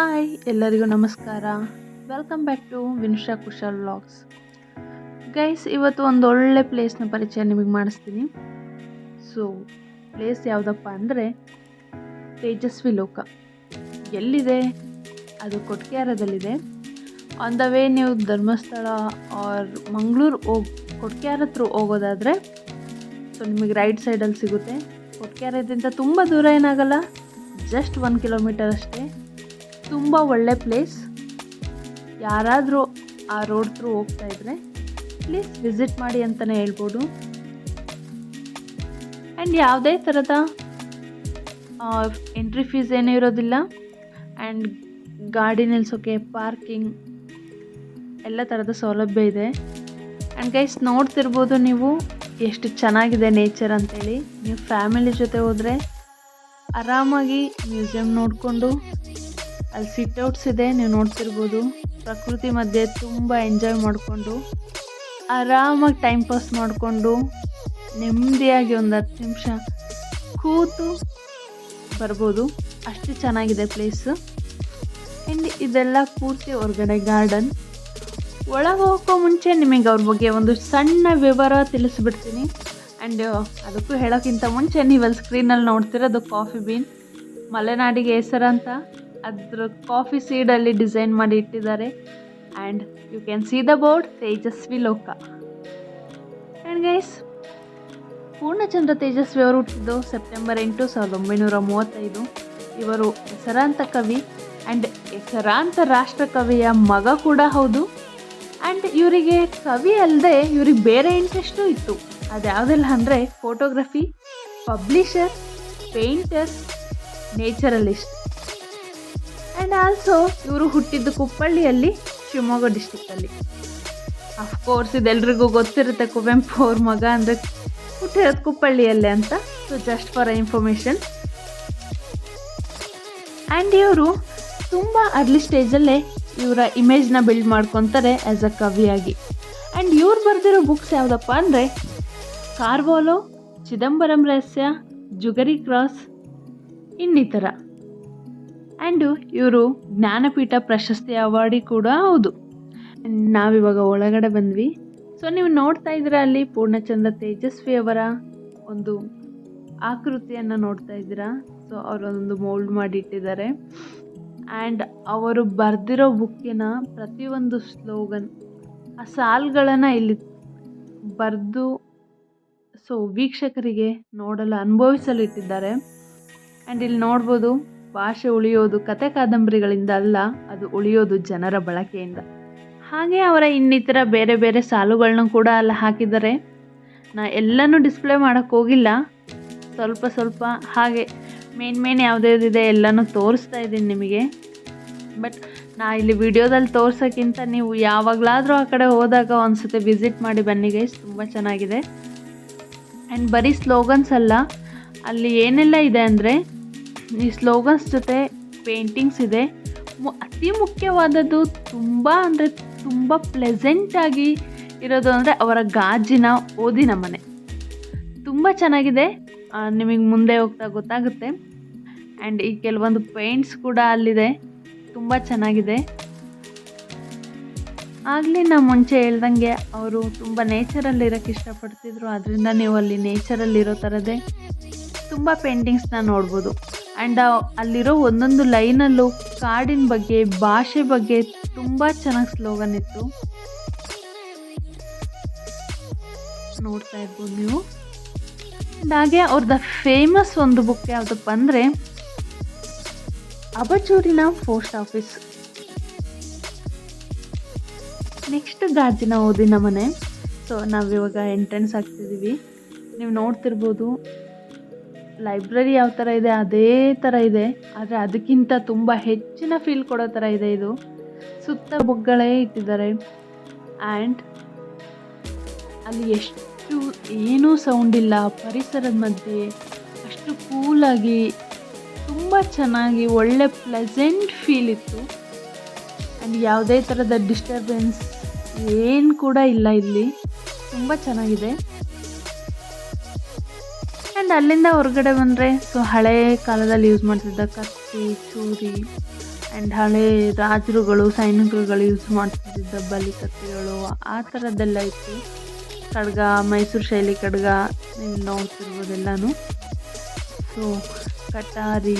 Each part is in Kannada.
ಹಾಯ್ ಎಲ್ಲರಿಗೂ ನಮಸ್ಕಾರ. Welcome back to Vinusha Kushal vlogs. Guys, ಇವತ್ತು ಒಂದು ಒಳ್ಳೆ ಪ್ಲೇಸ್ನ ಪರಿಚಯ ನಿಮಗೆ ಮಾಡಿಸ್ತೀನಿ. ಸೊ ಪ್ಲೇಸ್ ಯಾವುದಪ್ಪ ಅಂದರೆ ತೇಜಸ್ವಿ ಲೋಕ. ಎಲ್ಲಿದೆ? ಅದು ಕೊಟ್ಗೆಹಾರದಲ್ಲಿದೆ. ಆನ್ ದ ವೇ ನೀವು ಧರ್ಮಸ್ಥಳ ಆರ್ ಮಂಗಳೂರು ಕೊಟ್ಗೆಹಾರ ಹತ್ರ ಹೋಗೋದಾದರೆ ಸೊ ನಿಮಗೆ ರೈಟ್ ಸೈಡಲ್ಲಿ ಸಿಗುತ್ತೆ. ಕೊಟ್ಗೆಹಾರದಿಂದ ತುಂಬ ದೂರ ಏನಾಗಲ್ಲ, ಜಸ್ಟ್ 1 ಕಿಲೋಮೀಟರ್ ಅಷ್ಟೇ. ತುಂಬ ಒಳ್ಳೆ ಪ್ಲೇಸ್. ಯಾರಾದರೂ ಆ ರೋಡ್ ಥ್ರೂ ಹೋಗ್ತಾ ಇದ್ದರೆ ಪ್ಲೀಸ್ ವಿಸಿಟ್ ಮಾಡಿ ಅಂತಲೇ ಹೇಳ್ಬೋದು. ಆ್ಯಂಡ್ ಯಾವುದೇ ಥರದ ಎಂಟ್ರಿ ಫೀಸ್ ಏನೂ ಇರೋದಿಲ್ಲ. ಆ್ಯಂಡ್ ಗಾಡಿ ನಿಲ್ಲಿಸೋಕ್ಕೆ ಪಾರ್ಕಿಂಗ್ ಎಲ್ಲ ಥರದ ಸೌಲಭ್ಯ ಇದೆ. ಆ್ಯಂಡ್ ಗೈಸ್, ನೋಡ್ತಿರ್ಬೋದು ನೀವು ಎಷ್ಟು ಚೆನ್ನಾಗಿದೆ ನೇಚರ್ ಅಂತೇಳಿ. ನೀವು ಫ್ಯಾಮಿಲಿ ಜೊತೆ ಹೋದರೆ ಆರಾಮಾಗಿ ಮ್ಯೂಸಿಯಂ ನೋಡಿಕೊಂಡು, ಅಲ್ಲಿ ಸಿಟ್ಔಟ್ಸ್ ಇದೆ, ನೀವು ನೋಡ್ತಿರ್ಬೋದು. ಪ್ರಕೃತಿ ಮಧ್ಯೆ ತುಂಬ ಎಂಜಾಯ್ ಮಾಡಿಕೊಂಡು ಆರಾಮಾಗಿ ಟೈಮ್ ಪಾಸ್ ಮಾಡಿಕೊಂಡು ನೆಮ್ಮದಿಯಾಗಿ ಒಂದು 10 ನಿಮಿಷ ಕೂತು ಬರ್ಬೋದು. ಅಷ್ಟು ಚೆನ್ನಾಗಿದೆ ಪ್ಲೇಸು. ಆ್ಯಂಡ್ ಇದೆಲ್ಲ ಪೂರ್ತಿ ಹೊರಗಡೆ ಗಾರ್ಡನ್. ಒಳಗೆ ಹೋಗೋ ಮುಂಚೆ ನಿಮಗೆ ಅವ್ರ ಬಗ್ಗೆ ಒಂದು ಸಣ್ಣ ವಿವರ ತಿಳಿಸ್ಬಿಡ್ತೀನಿ. ಆ್ಯಂಡ್ ಅದಕ್ಕೂ ಹೇಳೋಕ್ಕಿಂತ ಮುಂಚೆ ನೀವಲ್ಲಿ ಸ್ಕ್ರೀನಲ್ಲಿ ನೋಡ್ತಿರೋದು ಕಾಫಿ ಬೀನ್, ಮಲೆನಾಡಿಗೆ ಹೆಸರಂತ. ಅದ್ರ ಕಾಫಿ ಸೀಡಲ್ಲಿ ಡಿಸೈನ್ ಮಾಡಿ ಇಟ್ಟಿದ್ದಾರೆ. And you can see the board Tejaswi Loka. And guys, Purnachandra Tejasvi ಅವರು ಹುಟ್ಟಿದ್ದು ಸೆಪ್ಟೆಂಬರ್ 8, 1935. ಇವರು ಹೆಸರಾಂತ ಕವಿ ಆ್ಯಂಡ್ ಹೆಸರಾಂತ ರಾಷ್ಟ್ರ ಕವಿಯ ಮಗ ಕೂಡ ಹೌದು. ಆ್ಯಂಡ್ ಇವರಿಗೆ ಕವಿ ಅಲ್ಲದೆ ಇವ್ರಿಗೆ ಬೇರೆ ಇಂಟ್ರೆಸ್ಟು ಇತ್ತು. ಅದ್ಯಾವುದೆಲ್ಲ ಅಂದರೆ photography, publisher, painter, naturalist. And also ಇವರು ಹುಟ್ಟಿದ್ದು ಕುಪ್ಪಳ್ಳಿಯಲ್ಲಿ, ಶಿವಮೊಗ್ಗ ಡಿಸ್ಟಿಕ್ಕಲ್ಲಿ. ಅಫ್ಕೋರ್ಸ್ ಇದೆಲ್ರಿಗೂ ಗೊತ್ತಿರುತ್ತೆ, ಕುವೆಂಪು ಅವ್ರ ಮಗ ಅಂದರೆ ಹುಟ್ಟಿರೋದು ಕುಪ್ಪಳ್ಳಿಯಲ್ಲೇ ಅಂತ. So just for information. And ಇವರು ತುಂಬ ಅರ್ಲಿ ಸ್ಟೇಜಲ್ಲೇ ಇವರ ಇಮೇಜ್ನ ಬಿಲ್ಡ್ ಮಾಡ್ಕೊತಾರೆ ಆ್ಯಸ್ ಅ ಕವಿಯಾಗಿ. ಆ್ಯಂಡ್ ಇವ್ರು ಬರೆದಿರೋ ಬುಕ್ಸ್ ಯಾವುದಪ್ಪ ಅಂದರೆ ಕಾರ್ವಾಲೋ, ಚಿದಂಬರಂ ರಹಸ್ಯ, ಜುಗರಿ ಕ್ರಾಸ್, ಇನ್ನಿತರ. ಆ್ಯಂಡು ಇವರು ಜ್ಞಾನಪೀಠ ಪ್ರಶಸ್ತಿ ಅವಾರ್ಡಿ ಕೂಡ ಹೌದು. ನಾವಿವಾಗ ಒಳಗಡೆ ಬಂದ್ವಿ. ಸೊ ನೀವು ನೋಡ್ತಾ ಇದ್ದೀರಾ, ಅಲ್ಲಿ ಪೂರ್ಣಚಂದ್ರ ತೇಜಸ್ವಿ ಅವರ ಒಂದು ಆಕೃತಿಯನ್ನು ನೋಡ್ತಾ ಇದ್ದೀರಾ. ಸೊ ಅವರೊಂದು ಮೋಲ್ಡ್ ಮಾಡಿ ಇಟ್ಟಿದ್ದಾರೆ. ಆ್ಯಂಡ್ ಅವರು ಬರೆದಿರೋ ಬುಕ್ಕಿನ ಪ್ರತಿಯೊಂದು ಸ್ಲೋಗನ್, ಆ ಸಾಲುಗಳನ್ನು ಇಲ್ಲಿ ಬರೆದು ಸೊ ವೀಕ್ಷಕರಿಗೆ ನೋಡಲು ಅನುಭವಿಸಲು ಇಟ್ಟಿದ್ದಾರೆ. ಆ್ಯಂಡ್ ಇಲ್ಲಿ ನೋಡ್ಬೋದು, ಭಾಷೆ ಉಳಿಯೋದು ಕತೆ ಕಾದಂಬರಿಗಳಿಂದ ಅಲ್ಲ, ಅದು ಉಳಿಯೋದು ಜನರ ಬಳಕೆಯಿಂದ. ಹಾಗೆ ಅವರ ಇನ್ನಿತರ ಬೇರೆ ಬೇರೆ ಸಾಲುಗಳನ್ನ ಕೂಡ ಅಲ್ಲಿ ಹಾಕಿದ್ದಾರೆ. ನಾ ಎಲ್ಲನೂ ಡಿಸ್ಪ್ಲೇ ಮಾಡೋಕ್ಕೆ ಹೋಗಿಲ್ಲ, ಸ್ವಲ್ಪ ಹಾಗೆ ಮೇನ್ ಯಾವುದ್ಯಾವುದಿದೆ ಎಲ್ಲನೂ ತೋರಿಸ್ತಾ ಇದ್ದೀನಿ ನಿಮಗೆ. ಬಟ್ ನಾ ಇಲ್ಲಿ ವಿಡಿಯೋದಲ್ಲಿ ತೋರ್ಸೋಕ್ಕಿಂತ ನೀವು ಯಾವಾಗಲಾದರೂ ಆ ಕಡೆ ಹೋದಾಗ ಒಂದ್ಸತಿ ವಿಸಿಟ್ ಮಾಡಿ ಬನ್ನಿ ಗೈಸ್, ತುಂಬ ಚೆನ್ನಾಗಿದೆ. ಆ್ಯಂಡ್ ಬರೀ ಸ್ಲೋಗನ್ಸ್ ಅಲ್ಲ, ಅಲ್ಲಿ ಏನೆಲ್ಲ ಇದೆ ಅಂದರೆ ಈ ಸ್ಲೋಗನ್ಸ್ ಜೊತೆ ಪೇಂಟಿಂಗ್ಸ್ ಇದೆ. ಅತಿ ಮುಖ್ಯವಾದದ್ದು ತುಂಬ ಪ್ಲೆಸೆಂಟಾಗಿ ಇರೋದು ಅಂದರೆ ಅವರ ಗಾಜಿನ ಓದಿನ ಮನೆ. ತುಂಬ ಚೆನ್ನಾಗಿದೆ, ನಿಮಗೆ ಮುಂದೆ ಹೋಗ್ತಾ ಗೊತ್ತಾಗುತ್ತೆ. ಆ್ಯಂಡ್ ಈ ಕೆಲವೊಂದು ಪೇಂಟ್ಸ್ ಕೂಡ ಅಲ್ಲಿದೆ, ತುಂಬ ಚೆನ್ನಾಗಿದೆ. ಆಗಲೇ ನಾ ಮುಂಚೆ ಹೇಳ್ದಂಗೆ ಅವರು ತುಂಬ ನೇಚರಲ್ಲಿ ಇರೋಕ್ಕೆ ಇಷ್ಟಪಡ್ತಿದ್ರು. ಅದರಿಂದ ನೀವು ಅಲ್ಲಿ ನೇಚರಲ್ಲಿರೋ ಥರದೇ ತುಂಬ ಪೇಂಟಿಂಗ್ಸ್ನ ನೋಡ್ಬೋದು. ಆ್ಯಂಡ್ ಅಲ್ಲಿರೋ ಒಂದೊಂದು ಲೈನಲ್ಲೂ ಕಾಡಿನ ಬಗ್ಗೆ, ಭಾಷೆ ಬಗ್ಗೆ ತುಂಬ ಚೆನ್ನಾಗಿ ಸ್ಲೋಗನ್ ಇತ್ತು, ನೋಡ್ತಾ ಇರ್ಬೋದು ನೀವು. ಹಾಗೆ ಅವ್ರದ್ದು ಫೇಮಸ್ ಒಂದು ಬುಕ್ ಯಾವುದಪ್ಪ ಅಂದರೆ ಅಬಚೂರಿನ ಪೋಸ್ಟ್ ಆಫೀಸ್. ನೆಕ್ಸ್ಟ್ ಗಾಜಿನ ಓದಿನ ಮನೆ. ಸೊ ನಾವಿವಾಗ ಎಂಟ್ರೆನ್ಸ್ ಆಗ್ತಿದ್ದೀವಿ. ನೀವು ನೋಡ್ತಿರ್ಬೋದು, ಲೈಬ್ರರಿ ಯಾವ ಥರ ಇದೆ ಅದೇ ಥರ ಇದೆ, ಆದರೆ ಅದಕ್ಕಿಂತ ತುಂಬ ಹೆಚ್ಚಿನ ಫೀಲ್ ಕೊಡೋ ಥರ ಇದೆ ಇದು. ಸುತ್ತ ಬುಕ್ಗಳೇ ಇಟ್ಟಿದ್ದಾರೆ. ಆ್ಯಂಡ್ ಅಲ್ಲಿ ಎಷ್ಟು ಏನೂ ಸೌಂಡ್ ಇಲ್ಲ, ಪರಿಸರದ ಮಧ್ಯೆ ಅಷ್ಟು ಕೂಲಾಗಿ ತುಂಬ ಚೆನ್ನಾಗಿ ಒಳ್ಳೆ ಪ್ಲೆಸೆಂಟ್ ಫೀಲ್ ಇತ್ತು. ಆ್ಯಂಡ್ ಯಾವುದೇ ಥರದ ಡಿಸ್ಟರ್ಬೆನ್ಸ್ ಏನು ಕೂಡ ಇಲ್ಲ ಇಲ್ಲಿ, ತುಂಬ ಚೆನ್ನಾಗಿದೆ. ಆ್ಯಂಡ್ ಅಲ್ಲಿಂದ ಹೊರಗಡೆ ಬಂದರೆ ಸೊ ಹಳೆ ಕಾಲದಲ್ಲಿ ಯೂಸ್ ಮಾಡ್ತಿದ್ದ ಕತ್ತಿ, ಚೂರಿ ಆ್ಯಂಡ್ ಹಳೆ ರಾಜರುಗಳು ಸೈನಿಕರುಗಳು ಯೂಸ್ ಮಾಡ್ತಿದ್ದ ಬಲಿ ಕತ್ತಿಗಳು ಆ ಥರದ್ದೆಲ್ಲ ಇತ್ತು. ಖಡ್ಗ, ಮೈಸೂರು ಶೈಲಿ ಖಡ್ಗ ನೀವು ನೋಡ್ತಿರ್ಬೋದೆಲ್ಲನೂ. ಸೊ ಕಟಾರಿ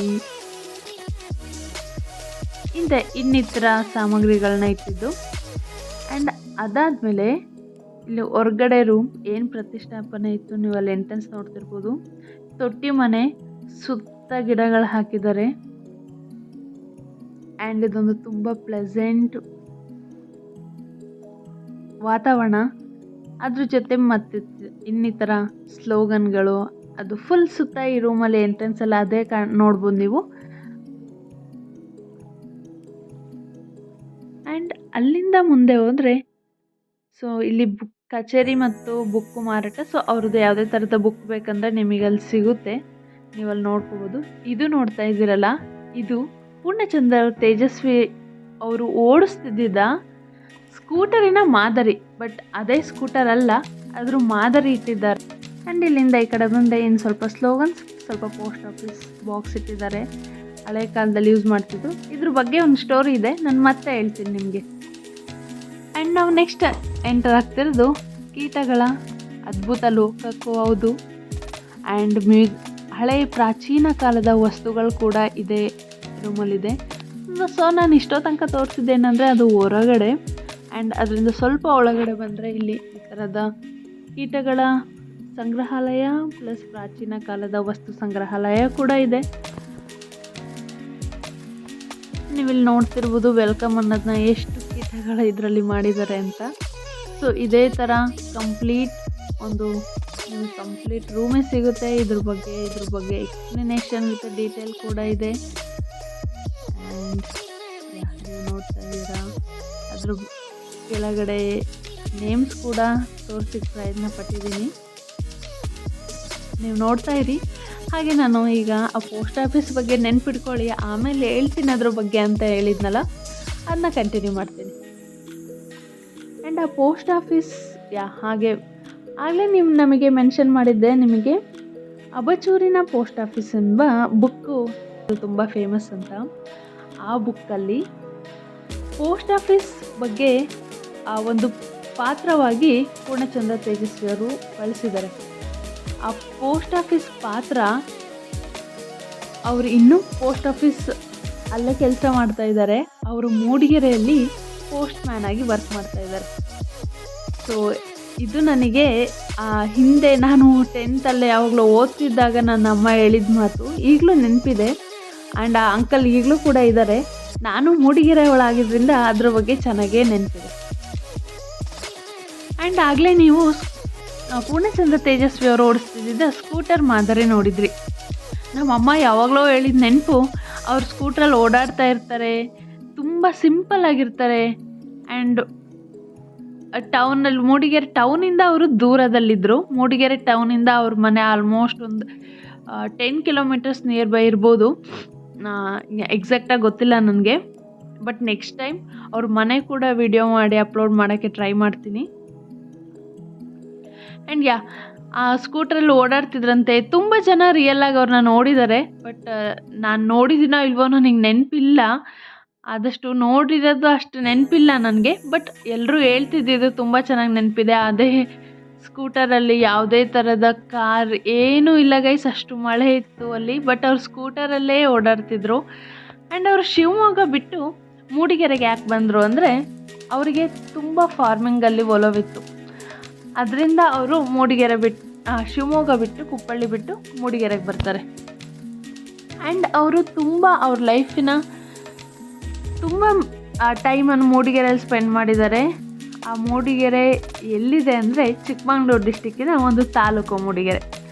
ಇನ್ನಿತರ ಸಾಮಗ್ರಿಗಳನ್ನ ಇಟ್ಟಿದ್ದು. ಆ್ಯಂಡ್ ಅದಾದಮೇಲೆ ಇಲ್ಲಿ ಹೊರ್ಗಡೆ ರೂಮ್ ಏನು ಪ್ರತಿಷ್ಠಾಪನೆ ಇತ್ತು, ನೀವು ಅಲ್ಲಿ ಎಂಟ್ರೆನ್ಸ್ ನೋಡ್ತಿರ್ಬೋದು. ತೊಟ್ಟಿ ಮನೆ, ಸುತ್ತ ಗಿಡಗಳು ಹಾಕಿದ್ದಾರೆ. ಆ್ಯಂಡ್ ಇದೊಂದು ತುಂಬ ಪ್ಲೆಸೆಂಟ್ ವಾತಾವರಣ. ಅದ್ರ ಜೊತೆ ಮತ್ತೆ ಇನ್ನಿತರ ಸ್ಲೋಗನ್ಗಳು, ಅದು ಫುಲ್ ಸುತ್ತ ಈ ರೂಮಲ್ಲಿ ಎಂಟ್ರೆನ್ಸ್ ಎಲ್ಲ ಅದೇ ನೋಡ್ಬೋದು ನೀವು. ಆ್ಯಂಡ್ ಅಲ್ಲಿಂದ ಮುಂದೆ ಹೋದರೆ ಸೊ ಇಲ್ಲಿ ಬುಕ್ ಕಚೇರಿ ಮತ್ತು ಬುಕ್ ಮಾರಾಟ. ಸೊ ಅವ್ರದ್ದು ಯಾವುದೇ ಥರದ ಬುಕ್ ಬೇಕಂದ್ರೆ ನಿಮಗೆ ಅಲ್ಲಿ ಸಿಗುತ್ತೆ, ನೀವು ಅಲ್ಲಿ ನೋಡ್ಕೋಬೋದು. ಇದು ನೋಡ್ತಾ ಇದ್ದೀರಲ್ಲ, ಇದು ಪೂರ್ಣಚಂದ್ರ ತೇಜಸ್ವಿ ಅವರು ಓಡಿಸ್ತಿದ್ದ ಸ್ಕೂಟರಿನ ಮಾದರಿ. ಬಟ್ ಅದೇ ಸ್ಕೂಟರ್ ಅಲ್ಲ, ಅದ್ರ ಮಾದರಿ ಇಟ್ಟಿದ್ದಾರೆ. ಆ್ಯಂಡ್ ಇಲ್ಲಿಂದ ಈ ಕಡೆ ಬಂದೆ ಇನ್ನು ಸ್ವಲ್ಪ ಸ್ಲೋಗನ್ಸ್, ಸ್ವಲ್ಪ ಪೋಸ್ಟ್ ಆಫೀಸ್ ಬಾಕ್ಸ್ ಇಟ್ಟಿದ್ದಾರೆ, ಹಳೆ ಕಾಲದಲ್ಲಿ ಯೂಸ್ ಮಾಡ್ತಿದ್ರು. ಇದ್ರ ಬಗ್ಗೆ ಒಂದು ಸ್ಟೋರಿ ಇದೆ, ನಾನು ಮತ್ತೆ ಹೇಳ್ತೀನಿ ನಿಮಗೆ. ಆ್ಯಂಡ್ ನಾವು ನೆಕ್ಸ್ಟ್ ಎಂಟರ್ ಆಗ್ತಿರೋದು ಕೀಟಗಳ ಅದ್ಭುತ ಲೋಕಕ್ಕೂ ಹೌದು. ಆ್ಯಂಡ್ ಹಳೆಯ ಪ್ರಾಚೀನ ಕಾಲದ ವಸ್ತುಗಳು ಕೂಡ ಇದೆ ರೂಮಲ್ಲಿದೆ. ಸೊ ನಾನು ಇಷ್ಟೋ ತನಕ ತೋರಿಸಿದ್ದೇನೆಂದರೆ ಅದು ಹೊರಗಡೆ. ಆ್ಯಂಡ್ ಅದರಿಂದ ಸ್ವಲ್ಪ ಒಳಗಡೆ ಬಂದರೆ ಇಲ್ಲಿ ಈ ಥರದ ಕೀಟಗಳ ಸಂಗ್ರಹಾಲಯ ಪ್ಲಸ್ ಪ್ರಾಚೀನ ಕಾಲದ ವಸ್ತು ಸಂಗ್ರಹಾಲಯ ಕೂಡ ಇದೆ. ನೀವಿಲ್ಲಿ ನೋಡ್ತಿರ್ಬೋದು ವೆಲ್ಕಮ್ ಅನ್ನೋದನ್ನ ಎಷ್ಟು ಕೀಟಗಳ ಇದರಲ್ಲಿ ಮಾಡಿದ್ದಾರೆ ಅಂತ. ಸೊ ಇದೇ ಥರ ಕಂಪ್ಲೀಟ್ ನಿಮಗೆ ಕಂಪ್ಲೀಟ್ ರೂಮೇ ಸಿಗುತ್ತೆ. ಇದ್ರ ಬಗ್ಗೆ ಎಕ್ಸ್ಪ್ಲನೇಷನ್ ವಿತ್ ಡೀಟೇಲ್ ಕೂಡ ಇದೆ. ಆ್ಯಂಡ್ ನೀವು ನೋಡ್ತಾ ಇದ್ದೀರಾ, ಅದ್ರ ಕೆಳಗಡೆ ನೇಮ್ಸ್ ಕೂಡ ತೋರಿಸೋಕ್ಕೆ ಪ್ರಯತ್ನ ಪಟ್ಟಿದ್ದೀನಿ, ನೀವು ನೋಡ್ತಾ ಇರಿ. ಹಾಗೆ ನಾನು ಈಗ ಆ ಪೋಸ್ಟ್ ಆಫೀಸ್ ಬಗ್ಗೆ ನೆನ್ಪಿಟ್ಕೊಳ್ಳಿ, ಆಮೇಲೆ ಹೇಳ್ತೀನಿ ಅದ್ರ ಬಗ್ಗೆ ಅಂತ ಹೇಳಿದ್ನಲ್ಲ, ಅದನ್ನ ಕಂಟಿನ್ಯೂ ಮಾಡ್ತೀನಿ. ಆ್ಯಂಡ್ ಆ ಪೋಸ್ಟ್ ಆಫೀಸ್ ಹಾಗೆ ಆಗಲೇ ನಮಗೆ ಮೆನ್ಷನ್ ಮಾಡಿದ್ದೆ ನಿಮಗೆ, ಅಬಚೂರಿನ ಪೋಸ್ಟ್ ಆಫೀಸ್ ಎಂಬ ಬುಕ್ಕು ತುಂಬ ಫೇಮಸ್ ಅಂತ. ಆ ಬುಕ್ಕಲ್ಲಿ ಪೋಸ್ಟ್ ಆಫೀಸ್ ಬಗ್ಗೆ ಒಂದು ಪಾತ್ರವಾಗಿ ಪೂರ್ಣಚಂದ್ರ ತೇಜಸ್ವಿಯವರು ಬಳಸಿದ್ದಾರೆ. ಆ ಪೋಸ್ಟ್ ಆಫೀಸ್ ಪಾತ್ರ, ಅವರು ಇನ್ನೂ ಪೋಸ್ಟ್ ಆಫೀಸ್ ಅಲ್ಲೇ ಕೆಲಸ ಮಾಡ್ತಾ ಇದ್ದಾರೆ. ಅವರು ಮೂಡಿಗೆರೆಯಲ್ಲಿ ಪೋಸ್ಟ್ ಮ್ಯಾನ್ ಆಗಿ ವರ್ಕ್ ಮಾಡ್ತಾ ಇದ್ದಾರೆ. ಸೊ ಇದು ನನಗೆ ಹಿಂದೆ ನಾನು 10th ಯಾವಾಗಲೂ ಓದ್ತಿದ್ದಾಗ ನನ್ನ ಅಮ್ಮ ಹೇಳಿದ ಮಾತು ಈಗಲೂ ನೆನಪಿದೆ. ಆ್ಯಂಡ್ ಆ ಅಂಕಲ್ ಈಗಲೂ ಕೂಡ ಇದ್ದಾರೆ. ನಾನು ಮೂಡಿಗೆರೆ ಒಳಗಿದ್ದರಿಂದ ಅದ್ರ ಬಗ್ಗೆ ಚೆನ್ನಾಗೇ ನೆನಪಿದೆ. ಆ್ಯಂಡ್ ಆಗಲೇ ನೀವು ಪೂರ್ಣಚಂದ್ರ ತೇಜಸ್ವಿ ಅವರು ಓಡಿಸ್ತಿದ್ದ ಸ್ಕೂಟರ್ ಮಾದರಿ ನೋಡಿದ್ರಿ. ನಮ್ಮಮ್ಮ ಯಾವಾಗಲೂ ಹೇಳಿದ ನೆನಪು, ಅವ್ರು ಸ್ಕೂಟ್ರಲ್ಲಿ ಓಡಾಡ್ತಾ ಇರ್ತಾರೆ, ತುಂಬ ಸಿಂಪಲ್ ಆಗಿರ್ತಾರೆ. ಆ್ಯಂಡ್ ಮೂಡಿಗೆರೆ ಟೌನಿಂದ ಅವರು ದೂರದಲ್ಲಿದ್ದರು. ಮೂಡಿಗೆರೆ ಟೌನಿಂದ ಅವ್ರ ಮನೆ ಆಲ್ಮೋಸ್ಟ್ ಒಂದು 10 ಕಿಲೋಮೀಟರ್ಸ್ ನಿಯರ್ ಬೈ ಇರ್ಬೋದು, ಎಕ್ಸಾಕ್ಟಾಗಿ ಗೊತ್ತಿಲ್ಲ ನನಗೆ. ಬಟ್ ನೆಕ್ಸ್ಟ್ ಟೈಮ್ ಅವ್ರ ಮನೆ ಕೂಡ ವಿಡಿಯೋ ಮಾಡಿ ಅಪ್ಲೋಡ್ ಮಾಡೋಕ್ಕೆ ಟ್ರೈ ಮಾಡ್ತೀನಿ. ಆ್ಯಂಡ್ ಆ ಸ್ಕೂಟ್ರಲ್ಲಿ ಓಡಾಡ್ತಿದ್ರಂತೆ. ತುಂಬ ಜನ ರಿಯಲ್ಲಾಗಿ ಅವ್ರನ್ನ ನೋಡಿದ್ದಾರೆ. ಬಟ್ ನಾನು ನೋಡಿದ್ದೀನೋ ಇಲ್ವೋ ನನಗೆ ನೆನಪಿಲ್ಲ, ಆದಷ್ಟು ನೋಡಿರೋದು ಅಷ್ಟು ನೆನಪಿಲ್ಲ ನನಗೆ. ಬಟ್ ಎಲ್ಲರೂ ಹೇಳ್ತಿದ್ದಿದ್ದು ತುಂಬ ಚೆನ್ನಾಗಿ ನೆನಪಿದೆ. ಅದೇ ಸ್ಕೂಟರಲ್ಲಿ ಯಾವುದೇ ಥರದ ಕಾರ್ ಏನೂ ಇಲ್ಲ ಗೈಸ್, ಅಷ್ಟು ಮಳೆ ಇತ್ತು ಅಲ್ಲಿ. ಬಟ್ ಅವ್ರು ಸ್ಕೂಟರಲ್ಲೇ ಓಡಾಡ್ತಿದ್ರು. ಆ್ಯಂಡ್ ಅವರು ಶಿವಮೊಗ್ಗ ಬಿಟ್ಟು ಮೂಡಿಗೆರೆಗೆ ಯಾಕೆ ಬಂದರು ಅಂದರೆ, ಅವರಿಗೆ ತುಂಬ ಫಾರ್ಮಿಂಗಲ್ಲಿ ಒಲವಿತ್ತು. ಅದರಿಂದ ಅವರು ಶಿವಮೊಗ್ಗ ಬಿಟ್ಟು ಕುಪ್ಪಳ್ಳಿ ಬಿಟ್ಟು ಮೂಡಿಗೆರೆಗೆ ಬರ್ತಾರೆ. ಆ್ಯಂಡ್ ಅವರು ಅವ್ರ ಲೈಫಿನ ತುಂಬ ಟೈಮನ್ನು ಮೂಡಿಗೆರೆಯಲ್ಲಿ ಸ್ಪೆಂಡ್ ಮಾಡಿದ್ದಾರೆ. ಆ ಮೂಡಿಗೆರೆ ಎಲ್ಲಿದೆ ಅಂದರೆ ಚಿಕ್ಕಮಗಳೂರು ಡಿಸ್ಟಿಕ್ಕಿನ ಒಂದು taluk Mudigere.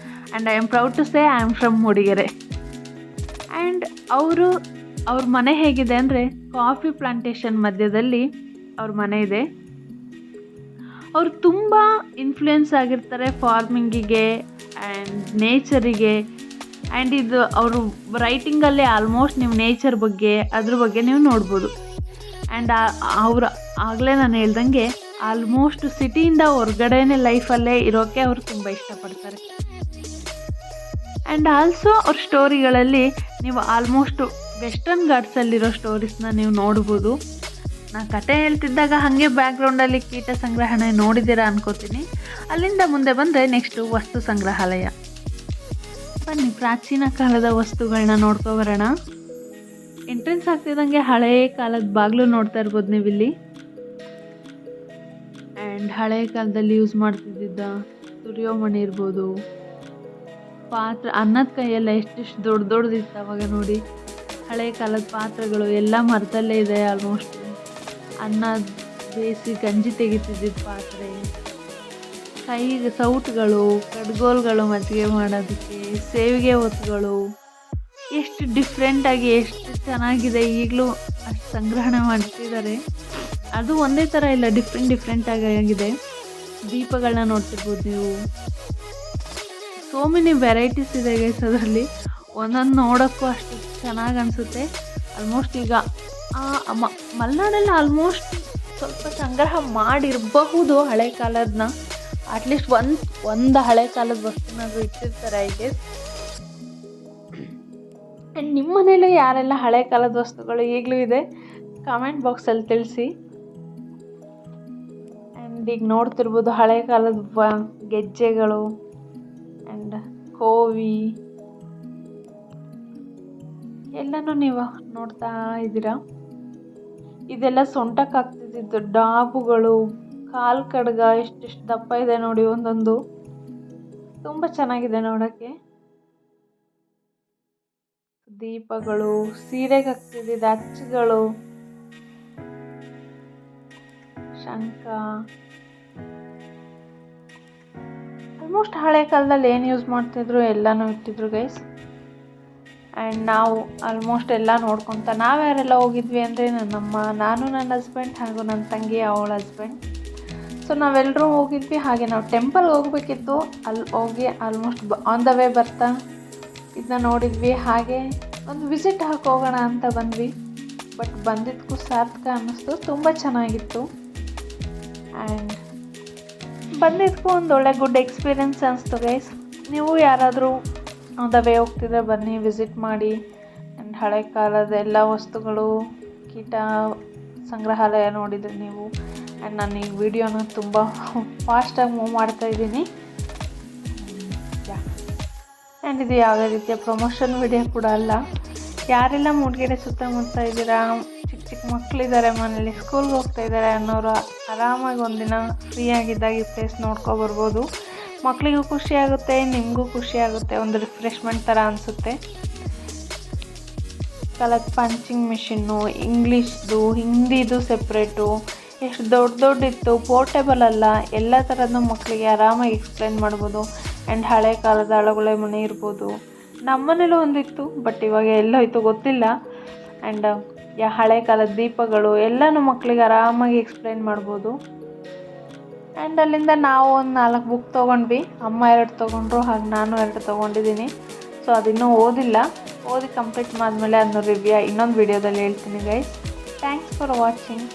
And I am proud to say I am from Mudigere. And ಅವ್ರ ಮನೆ ಹೇಗಿದೆ ಅಂದರೆ ಕಾಫಿ ಪ್ಲಾಂಟೇಶನ್ ಮಧ್ಯದಲ್ಲಿ ಅವ್ರ ಮನೆ ಇದೆ. ಅವರು ತುಂಬ ಇನ್ಫ್ಲೂಯೆನ್ಸ್ ಆಗಿರ್ತಾರೆ ಫಾರ್ಮಿಂಗಿಗೆ ಆ್ಯಂಡ್ ನೇಚರಿಗೆ. ಆ್ಯಂಡ್ ಇದು ಅವರು ರೈಟಿಂಗಲ್ಲೇ ಆಲ್ಮೋಸ್ಟ್ ನೀವು ನೇಚರ್ ಬಗ್ಗೆ ಅದ್ರ ಬಗ್ಗೆ ನೀವು ನೋಡ್ಬೋದು. ಆ್ಯಂಡ್ ಅವರು ಆಗಲೇ ನಾನು ಹೇಳ್ದಂಗೆ ಆಲ್ಮೋಸ್ಟ್ ಸಿಟಿಯಿಂದ ಹೊರಗಡೆನೇ ಲೈಫಲ್ಲೇ ಇರೋಕ್ಕೆ ಅವರು ತುಂಬ ಇಷ್ಟಪಡ್ತಾರೆ. ಆ್ಯಂಡ್ ಆಲ್ಸೋ ಅವ್ರ ಸ್ಟೋರಿಗಳಲ್ಲಿ ನೀವು ಆಲ್ಮೋಸ್ಟ್ ವೆಸ್ಟರ್ನ್ ಘಾಟ್ಸಲ್ಲಿರೋ ಸ್ಟೋರೀಸ್ನ ನೀವು ನೋಡ್ಬೋದು. ನಾನು ಕತೆ ಹೇಳ್ತಿದ್ದಾಗ ಹಾಗೆ ಬ್ಯಾಕ್ಗ್ರೌಂಡಲ್ಲಿ ಕೀಟ ಸಂಗ್ರಹಣೆ ನೋಡಿದ್ದೀರಾ ಅನ್ಕೋತೀನಿ. ಅಲ್ಲಿಂದ ಮುಂದೆ ಬಂದರೆ ನೆಕ್ಸ್ಟು ವಸ್ತು ಸಂಗ್ರಹಾಲಯ. ಬನ್ನಿ ಪ್ರಾಚೀನ ಕಾಲದ ವಸ್ತುಗಳನ್ನ ನೋಡ್ಕೊಬರೋಣ. ಎಂಟ್ರೆನ್ಸ್ ಆಗ್ತಿದ್ದಂಗೆ ಹಳೇ ಕಾಲದ ಬಾಗಿಲು ನೋಡ್ತಾ ಇರ್ಬೋದು ನೀವಿಲ್ಲಿ. ಆ್ಯಂಡ್ ಹಳೆ ಕಾಲದಲ್ಲಿ ಯೂಸ್ ಮಾಡ್ತಿದ್ದ ತುರಿಯೋಮಣಿ ಇರ್ಬೋದು, ಪಾತ್ರೆ, ಅನ್ನದ ಕೈಯೆಲ್ಲ ಎಷ್ಟೆಷ್ಟು ದೊಡ್ಡದಿತ್ತು ಅವಾಗ ನೋಡಿ. ಹಳೆ ಕಾಲದ ಪಾತ್ರೆಗಳು ಎಲ್ಲ ಮರದಲ್ಲೇ ಇದೆ. ಆಲ್ಮೋಸ್ಟ್ ಅನ್ನ ಬೇಯಿಸಿ ಗಂಜಿ ತೆಗಿತಿದ್ದಿದ್ದು ಪಾತ್ರೆ, ಕೈಗೆ ಸೌಟುಗಳು, ಕಡ್ಗೋಲ್ಗಳು ಮಜ್ಜಿಗೆ ಮಾಡೋದಕ್ಕೆ, ಸೇವಿಗೆ ಒತ್ತುಗಳು, ಎಷ್ಟು ಡಿಫ್ರೆಂಟಾಗಿ ಎಷ್ಟು ಚೆನ್ನಾಗಿದೆ. ಈಗಲೂ ಅಷ್ಟು ಸಂಗ್ರಹಣೆ ಮಾಡ್ತಿದ್ದಾರೆ. ಅದು ಒಂದೇ ಥರ ಇಲ್ಲ, ಡಿಫ್ರೆಂಟಾಗಿ ಆಗಿದೆ. ದೀಪಗಳನ್ನ ನೋಡ್ತಿರ್ಬೋದು ನೀವು. ಸೋ ಮೆನಿ ವೆರೈಟೀಸ್ ಇದೆ ಗೈಸ್ ಅದರಲ್ಲಿ. ಒಂದೊಂದು ನೋಡೋಕ್ಕೂ ಅಷ್ಟು ಚೆನ್ನಾಗಿ ಅನಿಸುತ್ತೆ. ಆಲ್ಮೋಸ್ಟ್ ಈಗ ಮಲೆನಾಡಲ್ಲಿ ಆಲ್ಮೋಸ್ಟ್ ಸ್ವಲ್ಪ ಸಂಗ್ರಹ ಮಾಡಿರಬಹುದು ಹಳೆ ಕಾಲದನ್ನ. ಅಟ್ಲೀಸ್ಟ್ ಒಂದು ಹಳೆ ಕಾಲದ ವಸ್ತುನಾದರೂ ಇಟ್ಟಿರ್ತಾರೆ ಐ ಗೆಸ್. ಆ್ಯಂಡ್ ನಿಮ್ಮ ಮನೇಲೂ ಯಾರೆಲ್ಲ ಹಳೆ ಕಾಲದ ವಸ್ತುಗಳು ಈಗಲೂ ಇದೆ ಕಾಮೆಂಟ್ ಬಾಕ್ಸಲ್ಲಿ ತಿಳಿಸಿ. ಆ್ಯಂಡ್ ಈಗ ನೋಡ್ತಿರ್ಬೋದು ಹಳೆ ಕಾಲದ ಗೆಜ್ಜೆಗಳು ಆ್ಯಂಡ್ ಕೋವಿ ಎಲ್ಲನೂ ನೀವು ನೋಡ್ತಾ ಇದ್ದೀರಾ. ಇದೆಲ್ಲ ಸೊಂಟಕ್ಕೆ ಹಾಕ್ತಿದ್ದಿದ್ದು ಡಾಬುಗಳು, ಕಾಲು ಕಡ್ಗ ಎಷ್ಟೆಷ್ಟು ದಪ್ಪ ಇದೆ ನೋಡಿ ಒಂದೊಂದು. ತುಂಬ ಚೆನ್ನಾಗಿದೆ ನೋಡೋಕ್ಕೆ. ದೀಪಗಳು, ಸೀರೆಗೆ ಹಾಕ್ತಿದ್ದಿದ್ದು ಅಚ್ಚುಗಳು, ಶಂಖ. ಆಲ್ಮೋಸ್ಟ್ ಹಳೆ ಕಾಲದಲ್ಲಿ ಏನು ಯೂಸ್ ಮಾಡ್ತಿದ್ರು ಎಲ್ಲನೂ ಇಟ್ಟಿದ್ರು ಗೈಸ್. ಆ್ಯಂಡ್ ನಾವು ಆಲ್ಮೋಸ್ಟ್ ಎಲ್ಲ ನೋಡ್ಕೊತ ನಾವ್ಯಾರೆಲ್ಲ ಹೋಗಿದ್ವಿ ಅಂದರೆ ನಾನು ನನ್ನ ಹಸ್ಬೆಂಡ್ ಹಾಗೂ ನನ್ನ ತಂಗಿ ಅವಳ ಹಸ್ಬೆಂಡ್. ಸೊ ನಾವೆಲ್ಲರೂ ಹೋಗಿದ್ವಿ. ಹಾಗೆ ನಾವು ಟೆಂಪಲ್ಗೆ ಹೋಗಬೇಕಿತ್ತು. ಅಲ್ಲಿ ಹೋಗಿ ಆಲ್ಮೋಸ್ಟ್ ಆನ್ ದ ವೇ ಬರ್ತಾ ಇದನ್ನ ನೋಡಿದ್ವಿ. ಹಾಗೆ ಒಂದು ವಿಸಿಟ್ ಹೋಗೋಣ ಅಂತ ಬಂದ್ವಿ. ಬಟ್ ಬಂದಿದ್ದಕ್ಕೂ ಸಾರ್ಥಕ ಅನ್ನಿಸ್ತು. ತುಂಬ ಚೆನ್ನಾಗಿತ್ತು. ಆ್ಯಂಡ್ ಬಂದಿದ್ದಕ್ಕೂ ಒಂದು ಒಳ್ಳೆ ಗುಡ್ ಎಕ್ಸ್ಪೀರಿಯೆನ್ಸ್ ಅನಿಸ್ತು ಗೈಸ್. ನೀವು ಯಾರಾದರೂ ಆನ್ ದ ವೇ ಹೋಗ್ತಿದ್ರೆ ಬನ್ನಿ, ವಿಸಿಟ್ ಮಾಡಿ. ಆ್ಯಂಡ್ ಹಳೆ ಕಾಲದ ಎಲ್ಲ ವಸ್ತುಗಳು, ಕೀಟ ಸಂಗ್ರಹಾಲಯ ನೋಡಿದ್ರಿ ನೀವು. ಆ್ಯಂಡ್ ನಾನು ಈ ವಿಡಿಯೋನ ತುಂಬ ಫಾಸ್ಟಾಗಿ ಮೂವ್ ಮಾಡ್ತಾಯಿದ್ದೀನಿ. ಆ್ಯಂಡ್ ಇದು ಯಾವುದೇ ರೀತಿಯ ಪ್ರಮೋಷನ್ ವಿಡಿಯೋ ಕೂಡ ಅಲ್ಲ. ಯಾರೆಲ್ಲ ಮೂಡಿಗೆರೆ ಸುತ್ತಮುತ್ತ ಇದ್ದೀರಾ, ಚಿಕ್ಕ ಮಕ್ಕಳಿದ್ದಾರೆ ಮನೇಲಿ, ಸ್ಕೂಲ್ಗೆ ಹೋಗ್ತಾ ಇದ್ದಾರೆ ಅನ್ನೋರು ಆರಾಮಾಗಿ ಒಂದಿನ ಫ್ರೀಯಾಗಿದ್ದಾಗ ಈ ಪ್ಲೇಸ್ ನೋಡ್ಕೊಬರ್ಬೋದು. ಮಕ್ಕಳಿಗೂ ಖುಷಿಯಾಗುತ್ತೆ, ನಿಮಗೂ ಖುಷಿಯಾಗುತ್ತೆ, ಒಂದು ರಿಫ್ರೆಶ್ಮೆಂಟ್ ಥರ ಅನಿಸುತ್ತೆ. ಕಲರ್ ಪಂಚಿಂಗ್ ಮಿಷಿನ್ನು, ಇಂಗ್ಲೀಷ್ದು, ಹಿಂದಿದು ಸೆಪ್ರೇಟು, ಎಷ್ಟು ದೊಡ್ಡದಿತ್ತು. ಪೋರ್ಟೇಬಲ್ ಅಲ್ಲ, ಎಲ್ಲ ಥರದ್ದು ಮಕ್ಕಳಿಗೆ ಆರಾಮಾಗಿ ಎಕ್ಸ್ಪ್ಲೇನ್ ಮಾಡ್ಬೋದು. ಆ್ಯಂಡ್ ಹಳೆ ಕಾಲದ ಅಳಗುಳೆ ಮನೆ ಇರ್ಬೋದು. ನಮ್ಮ ಮನೇಲೂ ಒಂದಿತ್ತು, ಬಟ್ ಇವಾಗ ಎಲ್ಲೋಯ್ತು ಗೊತ್ತಿಲ್ಲ. ಆ್ಯಂಡ್ ಹಳೆ ಕಾಲದ ದೀಪಗಳು ಎಲ್ಲನೂ ಮಕ್ಕಳಿಗೆ ಆರಾಮಾಗಿ ಎಕ್ಸ್ಪ್ಲೇನ್ ಮಾಡ್ಬೋದು. ಆ್ಯಂಡ್ ಅಲ್ಲಿಂದ ನಾವು ಒಂದು 4 ಬುಕ್ ತೊಗೊಂಡ್ವಿ. ಅಮ್ಮ 2 ತೊಗೊಂಡ್ರು, ಹಾಗೆ ನಾನು 2 ತೊಗೊಂಡಿದ್ದೀನಿ. ಸೊ ಅದಿನ್ನೂ ಓದಿ ಕಂಪ್ಲೀಟ್ ಮಾಡಿದ್ಮೇಲೆ ಅದನ್ನು ಇನ್ನೊಂದು ವಿಡಿಯೋದಲ್ಲಿ ಹೇಳ್ತೀನಿ ಗೈಸ್. Thanks for watching.